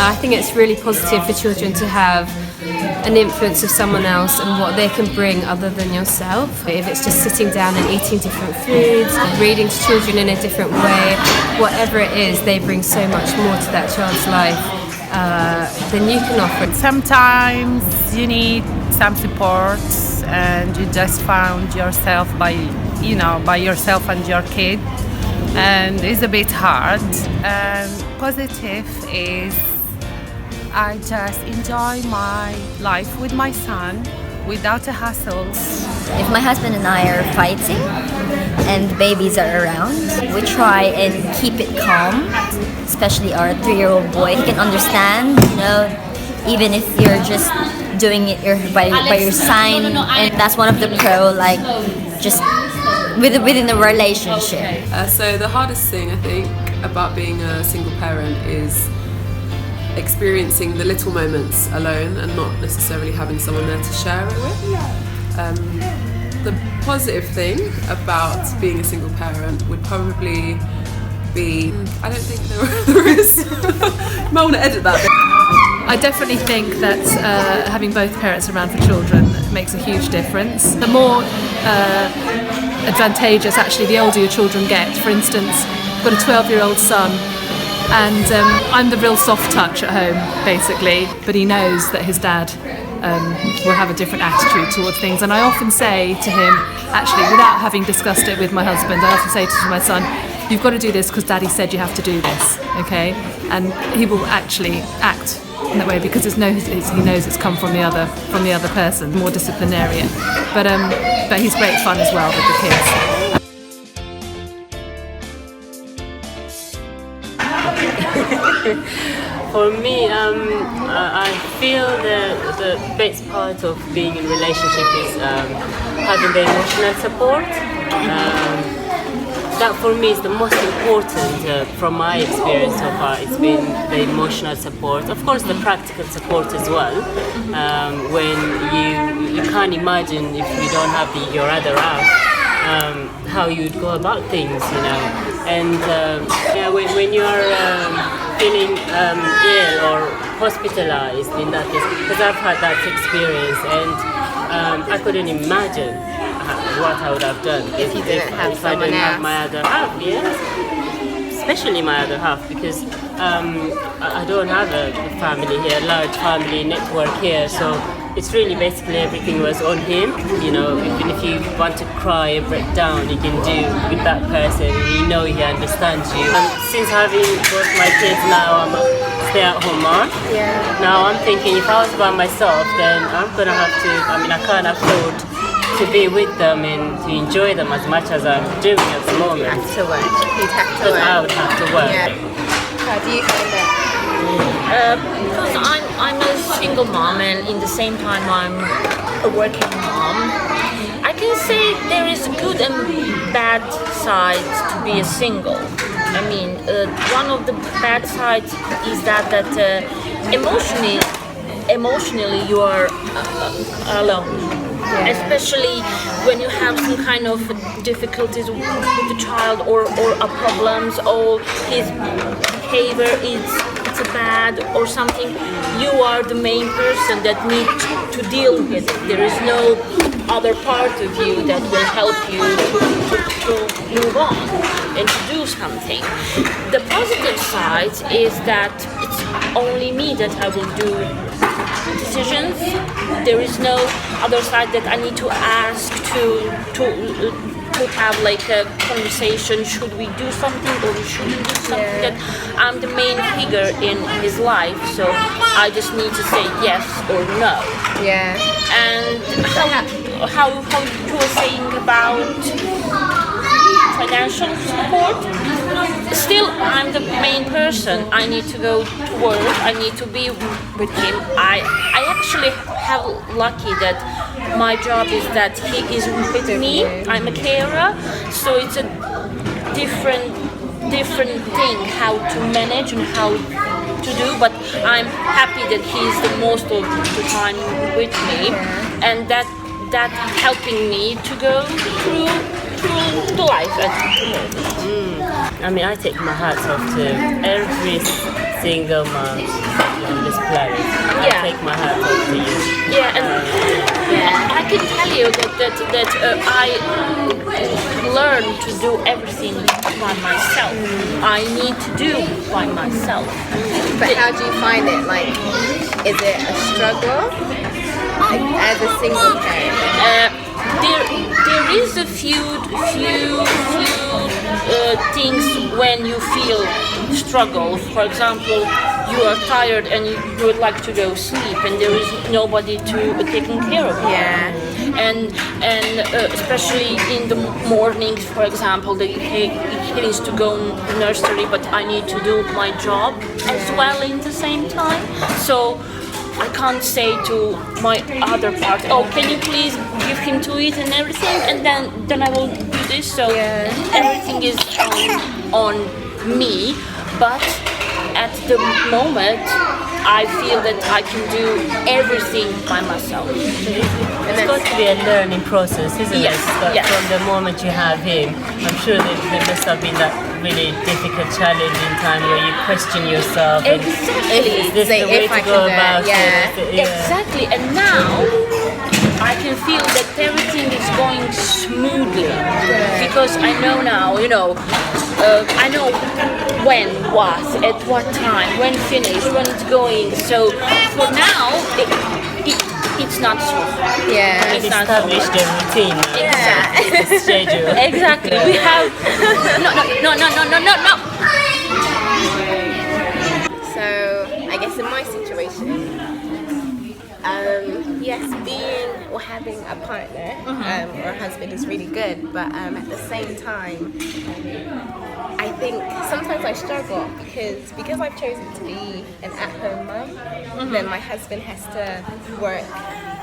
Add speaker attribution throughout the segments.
Speaker 1: I think it's really positive for children to have an influence of someone else and what they can bring other than yourself. If it's just sitting down and eating different foods, reading to children in a different way, whatever it is, they bring so much more to that child's life than you can offer.
Speaker 2: Sometimes you need some support and you just found yourself by yourself and your kid, and it's a bit hard. And positive is I just enjoy my life with my son without a hassle.
Speaker 3: If my husband and I are fighting and the babies are around, we try and keep it calm, especially our 3-year-old boy. He can understand, even if you're just doing it by your sign, and that's one of the just within the relationship.
Speaker 4: So the hardest thing I think about being a single parent is experiencing the little moments alone and not necessarily having someone there to share it with. The positive thing about being a single parent would probably be, I don't think there is. You might want to edit that bit.
Speaker 5: I definitely think that having both parents around for children makes a huge difference. The more advantageous actually the older your children get. For instance, I've got a 12-year-old son, and I'm the real soft touch at home, basically, but he knows that his dad will have a different attitude towards things. And I often say to him, actually, without having discussed it with my husband, I often say to my son, you've got to do this because Daddy said you have to do this, okay? And he will actually act in that way because he knows it's come from the other person, more disciplinarian. But he's great fun as well with the kids.
Speaker 6: For me, I feel the best part of being in a relationship is having the emotional support. That for me is the most important from my experience so far. It's been the emotional support. Of course, the practical support as well. When you can't imagine if you don't have your other half, how you'd go about things, And when you're feeling ill or hospitalized in that case, because I've had that experience, and I couldn't imagine what I would have done if I didn't have my other half, yes. Especially my other half, because I don't have a family here, a large family network here, so it's really basically everything was on him. Even if you want to cry and break down, you can do with that person, he understands you. Since having both my kids now, I'm a stay-at-home mom. Yeah. Now I'm thinking if I was by myself, then I'm gonna have to, I can't afford to be with them and to enjoy them as much as I'm doing at the moment.
Speaker 7: You'd have to work.
Speaker 6: Because I would have to work.
Speaker 7: Yeah. How do you find that?
Speaker 8: Because I'm a single mom, and in the same time I'm a working mom. I can say there is good and bad sides to be a single. One of the bad sides is that emotionally you are alone. Yeah. Especially when you have some kind of difficulties with the child or problems, or his behavior is bad or something, you are the main person that needs to deal with it. There is no other part of you that will help you to move on and to do something. The positive side is that it's only me that I will do decisions. There is no other side that I need to ask to have like a conversation. Should we do something or should we do something? That I'm the main figure in his life, so I just need to say yes or no.
Speaker 7: Yeah.
Speaker 8: And how you were saying about financial support, still I'm the main person. I need to go to work, I need to be with him. I actually have lucky that my job is that he is with me. I'm a carer, so it's a different thing how to manage and how to do, but I'm happy that he's the most of the time with me, and that helping me to go through the life at the moment.
Speaker 6: I take my hats off to every single moms on this planet. I
Speaker 8: Yeah.
Speaker 6: take my hat off to you.
Speaker 8: Yeah, and I can tell you that I learned to do everything by myself. I need to do by myself.
Speaker 7: But how do you find it? Like, is it a struggle? Like, as a single parent?
Speaker 8: There is a few things when you feel struggle. For example, you are tired and you would like to go sleep, and there is nobody to taking care of you.
Speaker 7: Yeah.
Speaker 8: And especially in the mornings, for example, he needs to go nursery, but I need to do my job as well in the same time. So I can't say to my other part, oh, can you please give him to eat and everything, and then I will do this. So everything is on me, but at the moment I feel that I can do everything by myself.
Speaker 6: It's got to be a learning process, isn't
Speaker 8: Yes,
Speaker 6: it? But
Speaker 8: yes.
Speaker 6: from the moment you have him, I'm sure that there must have been that really difficult, challenging time where you question yourself. and
Speaker 8: Exactly.
Speaker 6: Is this
Speaker 7: Say,
Speaker 6: the way
Speaker 7: if I
Speaker 6: to go
Speaker 7: can do it,
Speaker 6: about
Speaker 7: yeah.
Speaker 6: it?
Speaker 8: Exactly, and now I can feel that everything is going smoothly because I know now, I know when, what, at what time, when finished, when it's going. So for now, it's not so hard.
Speaker 7: Yeah.
Speaker 8: It's not so
Speaker 6: Establish the routine,
Speaker 8: Exactly.
Speaker 6: the schedule.
Speaker 8: Exactly. We have no.
Speaker 7: So, I guess in my situation, yes, being or having a partner or a husband is really good, but at the same time, I think sometimes I struggle because I've chosen to be an at-home mom, then my husband has to work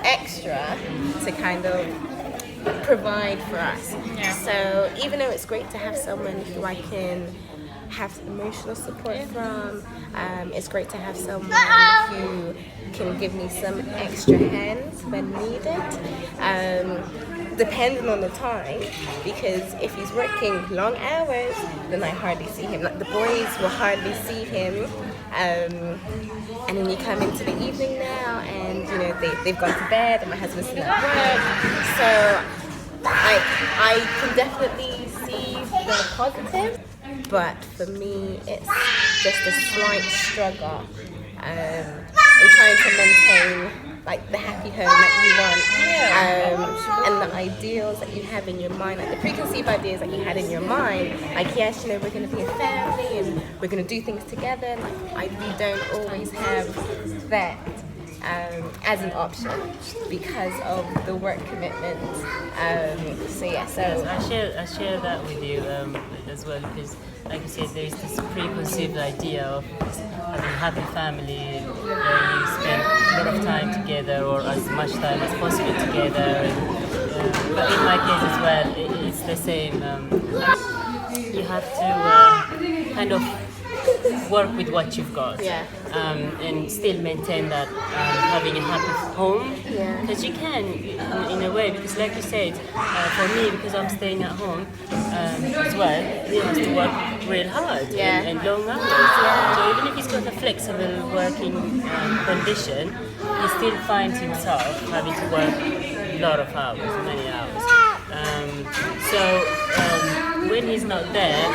Speaker 7: extra to kind of provide for us. So even though it's great to have someone who I can have emotional support from, it's great to have someone who can give me some extra hands when needed, depending on the time, because if he's working long hours, then I hardly see him. Like the boys will hardly see him, and then you come into the evening now, and they've gone to bed, and my husband's still at work. So I can definitely see the positive, but for me, it's just a slight struggle in trying to maintain like the happy home that you want, and the ideals that you have in your mind, like the preconceived ideas that you had in your mind. Like, yes, we're going to be a family and we're going to do things together. Like, we don't always have that as an option because of the work commitment. So
Speaker 6: I share that with you as well, because like you said, there is this preconceived idea of having a happy family where you spend a lot of time together or as much time as possible together. But in my case as well, it's the same. You have to kind of work with what you've got, and still maintain that having a happy home, because you can in a way, because like you said, for me, because I'm staying at home as well, he has to work real hard and long hours. So even if he's got a flexible working condition, he still finds himself having to work a lot of hours, many hours. So when he's not there,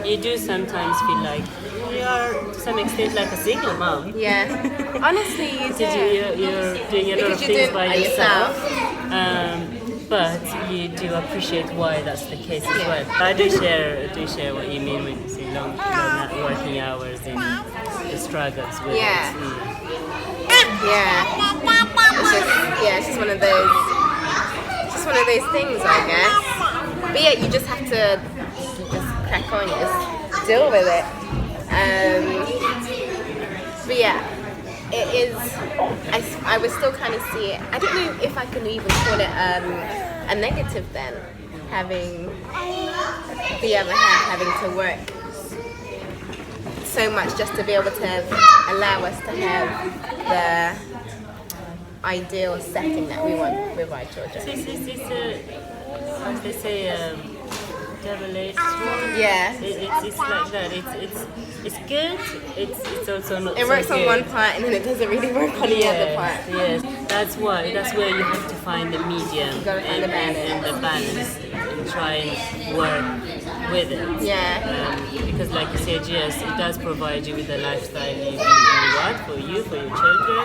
Speaker 6: you do sometimes feel like you are to some extent like a single mom.
Speaker 7: Yeah, honestly, you do.
Speaker 6: You're doing a lot of
Speaker 7: Because you
Speaker 6: things
Speaker 7: do
Speaker 6: by
Speaker 7: it
Speaker 6: yourself. But you do appreciate why that's the case as well. I do share what you mean when you say long working hours and the struggles with it.
Speaker 7: Yeah. It's just one of those things, I guess. But yeah, you just have to crack on, just deal with it. But yeah, it is. I would still kind of see it. I don't know if I can even call it a negative then, having the other hand having to work so much just to be able to allow us to have the ideal setting that we want with our children.
Speaker 6: It's as they say, double-edged sword.
Speaker 7: Yeah.
Speaker 6: It's like that. It's good. It's also not.
Speaker 7: It
Speaker 6: so
Speaker 7: works on
Speaker 6: good.
Speaker 7: one part and then it doesn't really work on the other part.
Speaker 6: Yes, that's where you have to find the medium
Speaker 7: gotta find the balance.
Speaker 6: and the balance and try and work with it.
Speaker 7: Yeah.
Speaker 6: Because like you said, yes, it does provide you with the lifestyle you want for you, for your children,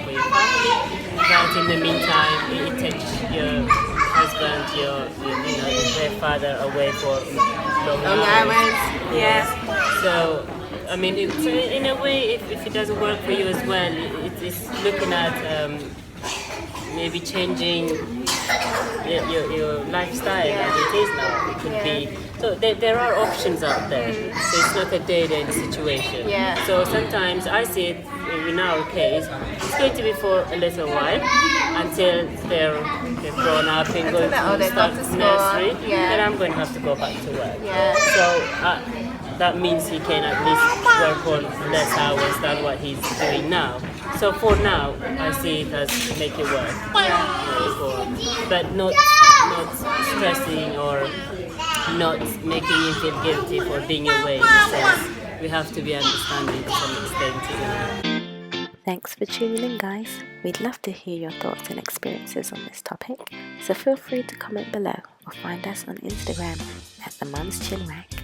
Speaker 6: for your family. But in the meantime, it takes your husband, their father away for long hours.
Speaker 7: Yeah.
Speaker 6: So, I mean, in a way, if it doesn't work for you as well, it's looking at maybe changing your lifestyle as it is now. It could be. So there are options out there. So it's not a dead-end situation.
Speaker 7: Yeah.
Speaker 6: So sometimes I see it in our case. It's going to be for a little while until they're grown up and going to start nursery.
Speaker 7: Yeah.
Speaker 6: Then I'm going to have to go back to work.
Speaker 7: Yeah.
Speaker 6: So that means he can at least work on less hours than what he's doing now. So for now, I see it as make it work. But not stressing or not making you feel guilty for being away. So we have to be understanding to some extent.
Speaker 9: Thanks for tuning in, guys. We'd love to hear your thoughts and experiences on this topic, so feel free to comment below or find us on Instagram at The Mums Chin Wag.